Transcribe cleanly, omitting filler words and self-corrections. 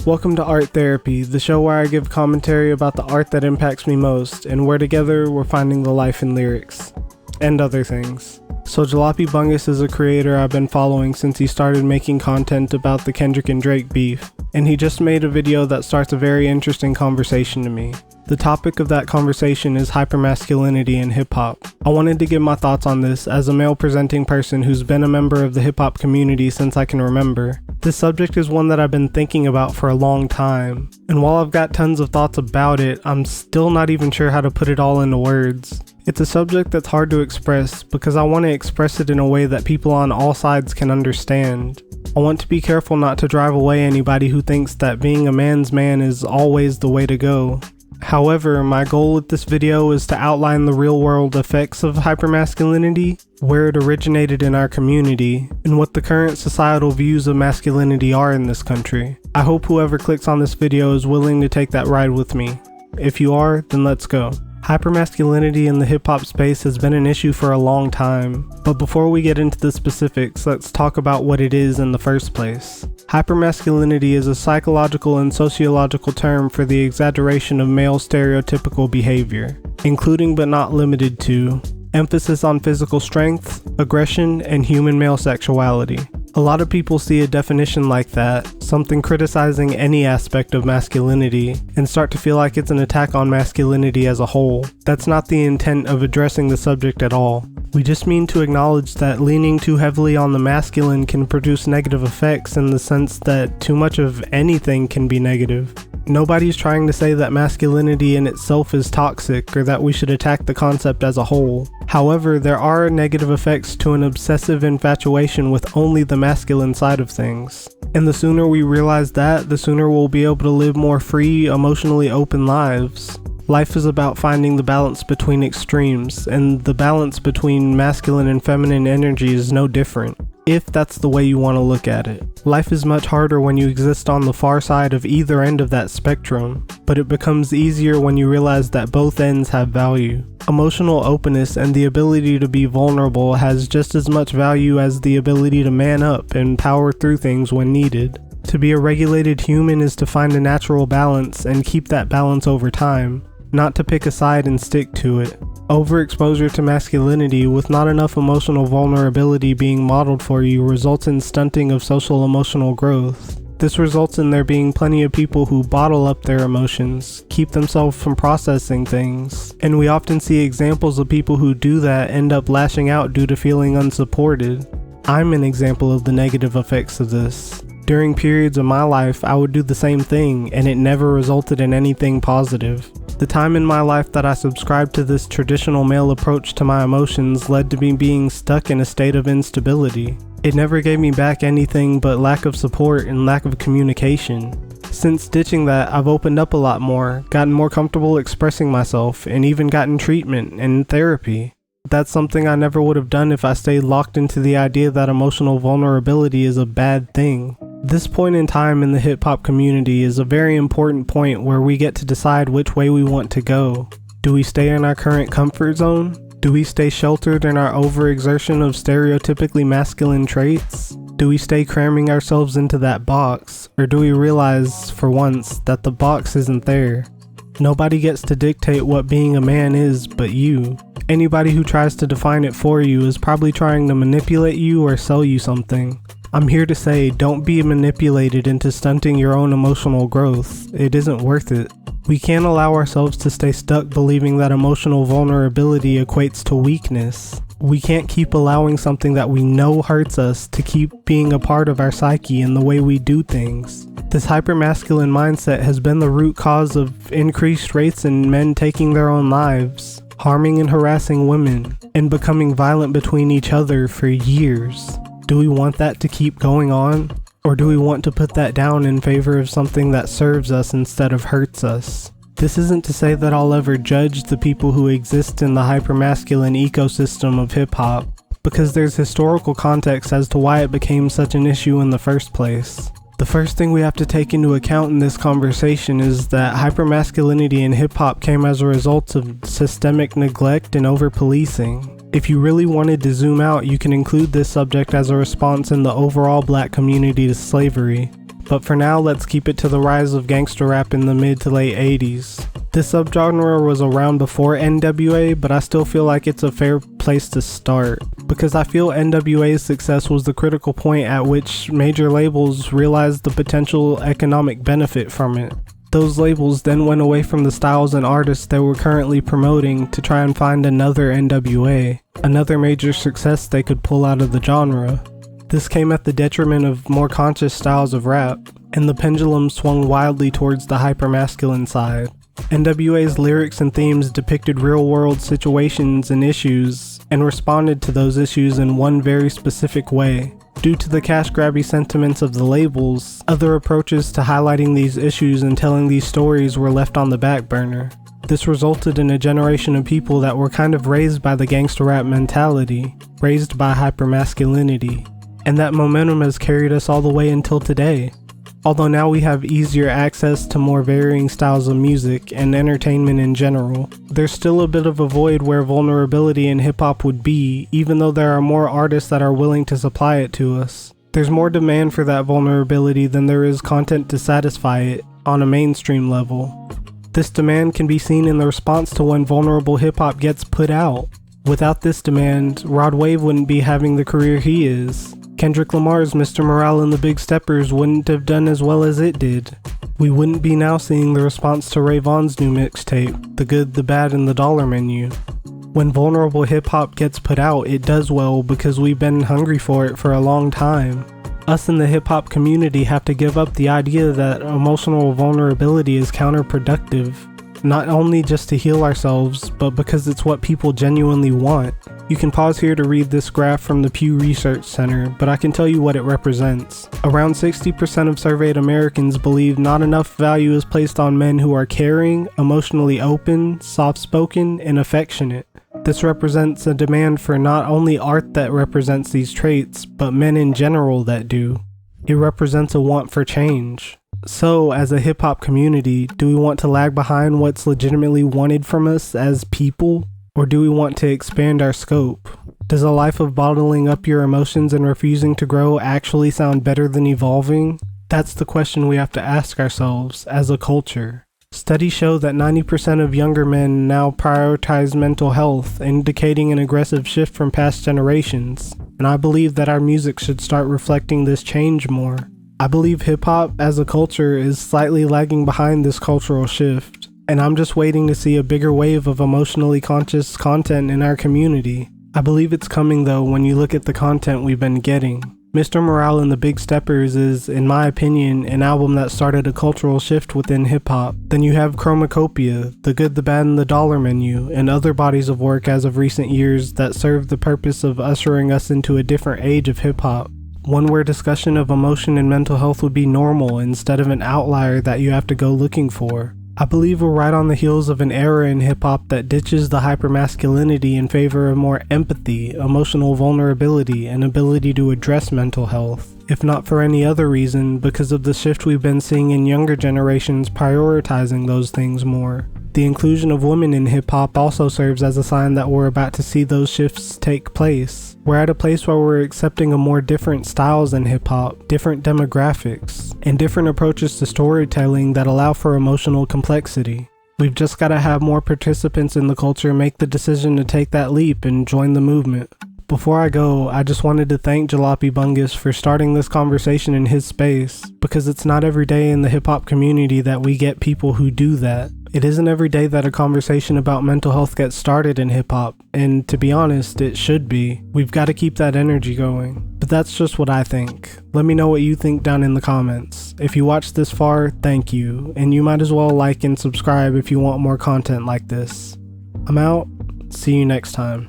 welcome to Art Therapy, the show where I give commentary about the art that impacts me most, and where together we're finding the life in lyrics, and other things. So Jalopy Bungus is a creator I've been following since he started making content about the Kendrick and Drake beef, and he just made a video that starts a very interesting conversation to me. The topic of that conversation is hyper-masculinity in hip-hop. I wanted to give my thoughts on this as a male-presenting person who's been a member of the hip-hop community since I can remember. This subject is one that I've been thinking about for a long time, and while I've got tons of thoughts about it, I'm still not even sure how to put it all into words. It's a subject that's hard to express because I want to express it in a way that people on all sides can understand. I want to be careful not to drive away anybody who thinks that being a man's man is always the way to go. However, my goal with this video is to outline the real-world effects of hypermasculinity, where it originated in our community, and what the current societal views of masculinity are in this country. I hope whoever clicks on this video is willing to take that ride with me. If you are, then let's go. Hypermasculinity in the hip-hop space has been an issue for a long time, but before we get into the specifics, let's talk about what it is in the first place. Hypermasculinity is a psychological and sociological term for the exaggeration of male stereotypical behavior, including but not limited to emphasis on physical strength, aggression, and human male sexuality. A lot of people see a definition like that, something criticizing any aspect of masculinity, and start to feel like it's an attack on masculinity as a whole. That's not the intent of addressing the subject at all. We just mean to acknowledge that leaning too heavily on the masculine can produce negative effects in the sense that too much of anything can be negative. Nobody's trying to say that masculinity in itself is toxic or that we should attack the concept as a whole. However, there are negative effects to an obsessive infatuation with only the masculine side of things. And the sooner we realize that, the sooner we'll be able to live more free, emotionally open lives. Life is about finding the balance between extremes, and the balance between masculine and feminine energy is no different, if that's the way you want to look at it. Life is much harder when you exist on the far side of either end of that spectrum, but it becomes easier when you realize that both ends have value. Emotional openness and the ability to be vulnerable has just as much value as the ability to man up and power through things when needed. To be a regulated human is to find a natural balance and keep that balance over time, not to pick a side and stick to it. Overexposure to masculinity with not enough emotional vulnerability being modeled for you results in stunting of social emotional growth. This results in there being plenty of people who bottle up their emotions, keep themselves from processing things, and we often see examples of people who do that end up lashing out due to feeling unsupported. I'm an example of the negative effects of this. During periods of my life, I would do the same thing, and it never resulted in anything positive. The time in my life that I subscribed to this traditional male approach to my emotions led to me being stuck in a state of instability. It never gave me back anything but lack of support and lack of communication. Since ditching that, I've opened up a lot more, gotten more comfortable expressing myself, and even gotten treatment and therapy. That's something I never would have done if I stayed locked into the idea that emotional vulnerability is a bad thing. This point in time in the hip-hop community is a very important point where we get to decide which way we want to go. Do we stay in our current comfort zone? Do we stay sheltered in our overexertion of stereotypically masculine traits? Do we stay cramming ourselves into that box? Or do we realize, for once, that the box isn't there? Nobody gets to dictate what being a man is but you. Anybody who tries to define it for you is probably trying to manipulate you or sell you something. I'm here to say, don't be manipulated into stunting your own emotional growth. It isn't worth it. We can't allow ourselves to stay stuck believing that emotional vulnerability equates to weakness. We can't keep allowing something that we know hurts us to keep being a part of our psyche and the way we do things. This hyper-masculine mindset has been the root cause of increased rates in men taking their own lives, harming and harassing women, and becoming violent between each other for years. Do we want that to keep going on? Or do we want to put that down in favor of something that serves us instead of hurts us? This isn't to say that I'll ever judge the people who exist in the hypermasculine ecosystem of hip-hop, because there's historical context as to why it became such an issue in the first place. The first thing we have to take into account in this conversation is that hypermasculinity in hip-hop came as a result of systemic neglect and over-policing. If you really wanted to zoom out, you can include this subject as a response in the overall black community to slavery. But for now, let's keep it to the rise of gangster rap in the mid to late 80s. This subgenre was around before N.W.A, but I still feel like it's a fair place to start, because I feel N.W.A's success was the critical point at which major labels realized the potential economic benefit from it. Those labels then went away from the styles and artists they were currently promoting to try and find another N.W.A, another major success they could pull out of the genre. This came at the detriment of more conscious styles of rap, and the pendulum swung wildly towards the hyper-masculine side. N.W.A's lyrics and themes depicted real-world situations and issues, and responded to those issues in one very specific way. Due to the cash-grabby sentiments of the labels, other approaches to highlighting these issues and telling these stories were left on the back burner. This resulted in a generation of people that were kind of raised by the gangster rap mentality, raised by hyper-masculinity, and that momentum has carried us all the way until today. Although now we have easier access to more varying styles of music and entertainment in general, there's still a bit of a void where vulnerability in hip-hop would be, even though there are more artists that are willing to supply it to us. There's more demand for that vulnerability than there is content to satisfy it on a mainstream level. This demand can be seen in the response to when vulnerable hip-hop gets put out. Without this demand, Rod Wave wouldn't be having the career he is. Kendrick Lamar's Mr. Morale and the Big Steppers wouldn't have done as well as it did. We wouldn't be now seeing the response to Ray Vaughn's new mixtape, The Good, the Bad, and the Dollar Menu. When vulnerable hip-hop gets put out, it does well because we've been hungry for it for a long time. Us in the hip-hop community have to give up the idea that emotional vulnerability is counterproductive, not only just to heal ourselves, but because it's what people genuinely want. You can pause here to read this graph from the Pew Research Center, but I can tell you what it represents. Around 60% of surveyed Americans believe not enough value is placed on men who are caring, emotionally open, soft-spoken, and affectionate. This represents a demand for not only art that represents these traits, but men in general that do. It represents a want for change. So, as a hip-hop community, do we want to lag behind what's legitimately wanted from us as people? Or do we want to expand our scope? Does a life of bottling up your emotions and refusing to grow actually sound better than evolving? That's the question we have to ask ourselves as a culture. Studies show that 90% of younger men now prioritize mental health, indicating an aggressive shift from past generations. And I believe that our music should start reflecting this change more. I believe hip-hop as a culture is slightly lagging behind this cultural shift. And I'm just waiting to see a bigger wave of emotionally conscious content in our community. I believe it's coming though when you look at the content we've been getting. Mr. Morale and the Big Steppers is, in my opinion, an album that started a cultural shift within hip-hop. Then you have Chromacopia, The Good, the Bad, and the Dollar Menu, and other bodies of work as of recent years that serve the purpose of ushering us into a different age of hip-hop. One where discussion of emotion and mental health would be normal instead of an outlier that you have to go looking for. I believe we're right on the heels of an era in hip-hop that ditches the hyper-masculinity in favor of more empathy, emotional vulnerability, and ability to address mental health. If not for any other reason, because of the shift we've been seeing in younger generations prioritizing those things more. The inclusion of women in hip-hop also serves as a sign that we're about to see those shifts take place. We're at a place where we're accepting a more different styles in hip-hop, different demographics, and different approaches to storytelling that allow for emotional complexity. We've just got to have more participants in the culture make the decision to take that leap and join the movement. Before I go, I just wanted to thank Jalopy Bungus for starting this conversation in his space, because it's not every day in the hip-hop community that we get people who do that. It isn't every day that a conversation about mental health gets started in hip-hop, and to be honest, it should be. We've got to keep that energy going. But that's just what I think. Let me know what you think down in the comments. If you watched this far, thank you, and you might as well like and subscribe if you want more content like this. I'm out. See you next time.